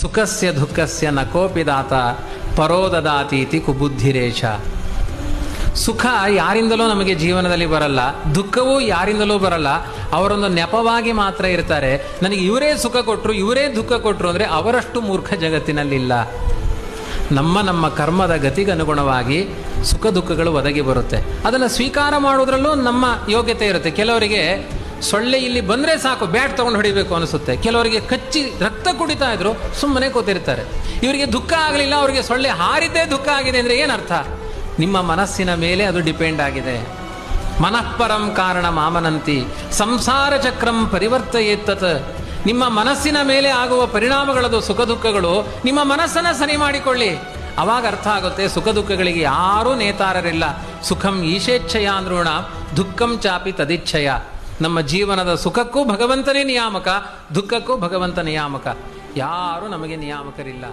ಸುಖಸ್ಯ ದುಃಖಸ್ಯ ನ ಕೋಪಿ ದಾತ ಪರೋ ದದಾತೀತಿ ಕುಬುದ್ಧಿರೇಶ. ಸುಖ ಯಾರಿಂದಲೂ ನಮಗೆ ಜೀವನದಲ್ಲಿ ಬರಲ್ಲ, ದುಃಖವೂ ಯಾರಿಂದಲೂ ಬರಲ್ಲ. ಅವರೊಂದು ನೆಪವಾಗಿ ಮಾತ್ರ ಇರ್ತಾರೆ. ನನಗೆ ಇವರೇ ಸುಖ ಕೊಟ್ಟರು, ಇವರೇ ದುಃಖ ಕೊಟ್ಟರು ಅಂದರೆ ಅವರಷ್ಟು ಮೂರ್ಖ ಜಗತ್ತಿನಲ್ಲಿಲ್ಲ. ನಮ್ಮ ಕರ್ಮದ ಗತಿಗನುಗುಣವಾಗಿ ಸುಖ ದುಃಖಗಳು ಒದಗಿ ಬರುತ್ತೆ. ಅದನ್ನು ಸ್ವೀಕಾರ ಮಾಡೋದ್ರಲ್ಲೂ ನಮ್ಮ ಯೋಗ್ಯತೆ ಇರುತ್ತೆ. ಕೆಲವರಿಗೆ ಸೊಳ್ಳೆ ಇಲ್ಲಿ ಬಂದರೆ ಸಾಕು ಬ್ಯಾಟ್ ತೊಗೊಂಡು ಹೊಡಿಬೇಕು ಅನಿಸುತ್ತೆ. ಕೆಲವರಿಗೆ ಕಚ್ಚಿ ರಕ್ತ ಕುಡಿತಾ ಇದ್ರು ಸುಮ್ಮನೆ ಕೂತಿರ್ತಾರೆ. ಇವರಿಗೆ ದುಃಖ ಆಗಲಿಲ್ಲ, ಅವರಿಗೆ ಸೊಳ್ಳೆ ಹಾರಿದ್ದೇ ದುಃಖ ಆಗಿದೆ ಅಂದರೆ ಏನರ್ಥ? ನಿಮ್ಮ ಮನಸ್ಸಿನ ಮೇಲೆ ಅದು ಡಿಪೆಂಡ್ ಆಗಿದೆ. ಮನಃಪರಂ ಕಾರಣ ಮಾಮನಂತಿ ಸಂಸಾರ ಚಕ್ರಂ ಪರಿವರ್ತಯೇತ್ತತ್. ನಿಮ್ಮ ಮನಸ್ಸಿನ ಮೇಲೆ ಆಗುವ ಪರಿಣಾಮಗಳದು ಸುಖ ದುಃಖಗಳು. ನಿಮ್ಮ ಮನಸ್ಸನ್ನು ಸರಿ ಮಾಡಿಕೊಳ್ಳಿ, ಅವಾಗ ಅರ್ಥ ಆಗುತ್ತೆ ಸುಖ ದುಃಖಗಳಿಗೆ ಯಾರೂ ನೇತಾರರಿಲ್ಲ. ಸುಖಂ ಈಶೇಚ್ಛಯ ಅಂದ್ರೂಣ ದುಃಖಂ ಚಾಪಿ ತದಿಚ್ಛಯ. ನಮ್ಮ ಜೀವನದ ಸುಖಕ್ಕೂ ಭಗವಂತನೇ ನಿಯಾಮಕ, ದುಃಖಕ್ಕೂ ಭಗವಂತ ನಿಯಾಮಕ. ಯಾರೂ ನಮಗೆ ನಿಯಾಮಕರಿಲ್ಲ.